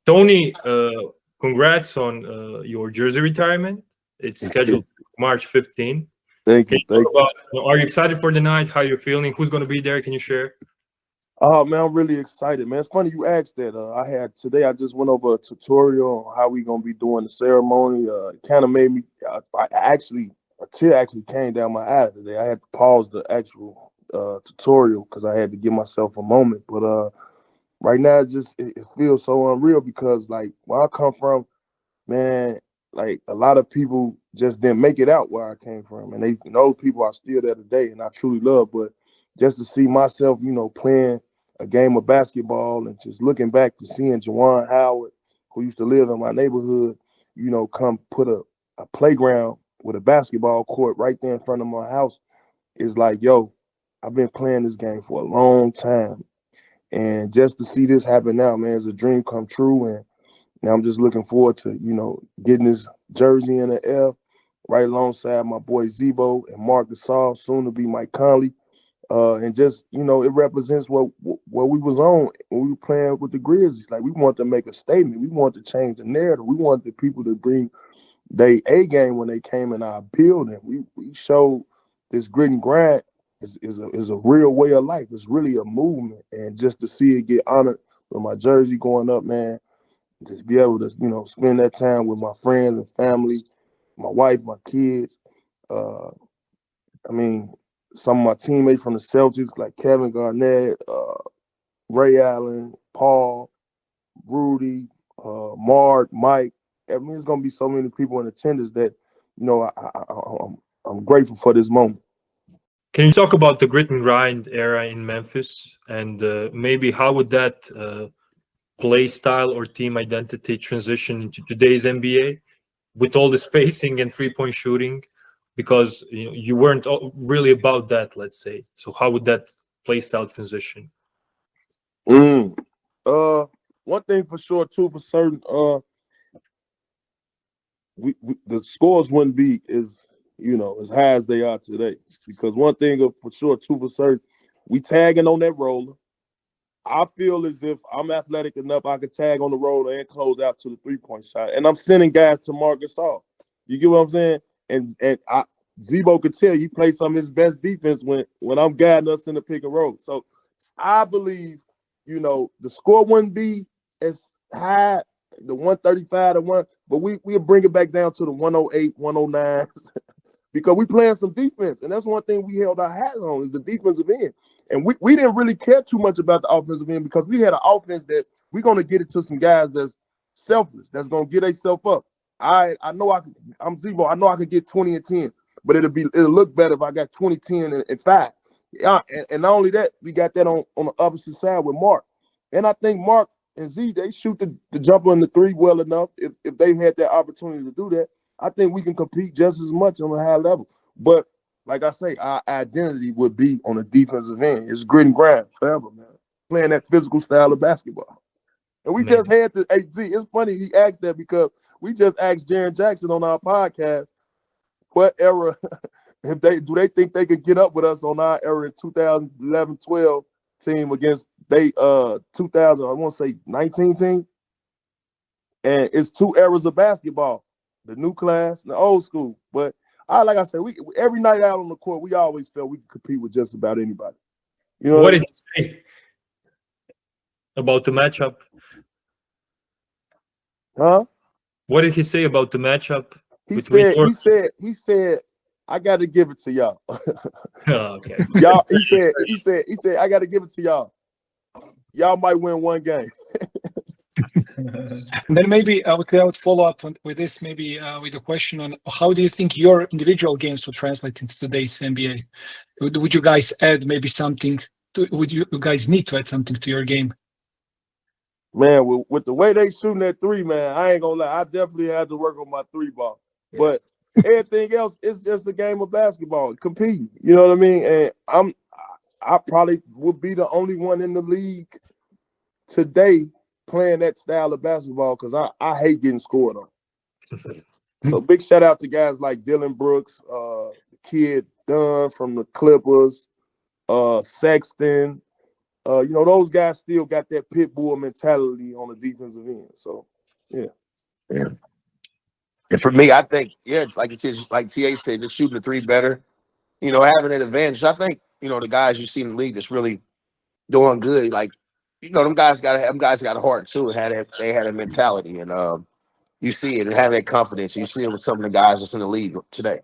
Tony, congrats on your jersey retirement. It's scheduled March 15th. Thank Can you, you talk thank you. about, are you excited for the night? How you're feeling? Who's going to be there? Can you share? Oh man, I'm really excited, man. It's funny you asked that. I had today. I just went over a tutorial on how we gonna be doing the ceremony. It kind of made me. I actually a tear actually came down my eye today. I had to pause the actual tutorial because I had to give myself a moment. But right now, it feels so unreal because like where I come from, man, like a lot of people just didn't make it out where I came from, and those people are still there today, and I truly love. But just to see myself, playing a game of basketball and just looking back to seeing Jawan Howard, who used to live in my neighborhood, come put a playground with a basketball court right there in front of my house is like, yo, I've been playing this game for a long time. And just to see this happen now, man, is a dream come true. And now I'm just looking forward to, getting this jersey in the air right alongside my boy Zebo and Mark Gasol, soon to be Mike Conley. And just, it represents what we was on when we were playing with the Grizzlies. Like we want to make a statement. We want to change the narrative. We want the people to bring they A game when they came in our building. We showed this grit and grind is a real way of life. It's really a movement. And just to see it get honored with my jersey going up, man, just be able to, spend that time with my friends and family, my wife, my kids. Uh, I mean, some of my teammates from the Celtics, like Kevin Garnett, Ray Allen, Paul, Rudy, Mark, Mike. I mean, there's gonna be so many people in attendance that, I'm grateful for this moment. Can you talk about the grit and grind era in Memphis and maybe how would that play style or team identity transition into today's NBA with all the spacing and 3-point shooting? Because you weren't really about that, let's say. So how would that play style transition? Mm. Uh, One thing for sure, too, for certain, we the scores wouldn't be as high as they are today. Because one thing for sure, too, for certain, we tagging on that roller. I feel as if I'm athletic enough, I could tag on the roller and close out to the 3-point shot. And I'm sending guys to Marcus Gasol. You get what I'm saying? And Zebo could tell you play some of his best defense when I'm guiding us in the pick and roll. So I believe, the score wouldn't be as high, the 135 to 1, but we'll bring it back down to the 108, 109 because we playing some defense. And that's one thing we held our hats on is the defensive end. And we didn't really care too much about the offensive end because we had an offense that we're going to get it to some guys that's selfless, that's going to get themselves up. I know I'm Zebo. I know I could get 20 and 10, but it'll look better if I got 20, 10, and 5. Yeah, and not only that, we got that on the opposite side with Mark. And I think Mark and Z, they shoot the jumper in the 3 well enough. If they had that opportunity to do that, I think we can compete just as much on a high level. But like I say, our identity would be on the defensive end. It's grit and grind forever, man. Playing that physical style of basketball. And we just Amazing. had to, hey, Z, it's funny he asked that because we just asked Jaren Jackson on our podcast what era, if they think they could get up with us on our era in 2011-12 team against they 2000, I want to say 19 team. And it's 2 eras of basketball, the new class and the old school. But like I said, we every night out on the court, we always felt we could compete with just about anybody. You know what What I did mean? he say about the matchup? Huh? What did he say about the matchup He between said, your? I got to give it to y'all. Oh, okay. Y'all, he said, I got to give it to y'all. Y'all might win one game. And then maybe I would follow up with this, maybe with a question on how do you think your individual games would translate into today's NBA? Would you guys add maybe something? Would you guys need to add something to your game? Man, with the way they shooting that 3, man, I ain't gonna lie. I definitely had to work on my 3 ball. But everything else, it's just a game of basketball, competing. You know what I mean? And I probably would be the only one in the league today playing that style of basketball because I hate getting scored on. So big shout out to guys like Dylan Brooks, the kid Dunn from the Clippers, Sexton, you know, those guys still got that pit bull mentality on the defensive end. So, yeah. Yeah. And for me, I think, yeah, like you said, like TA said, just shooting the three better, you know, having an advantage. I think, you know, the guys you see in the league that's really doing good, like, you know, them guys got a heart too. They had a mentality, and you see it and have that confidence. You see it with some of the guys that's in the league today.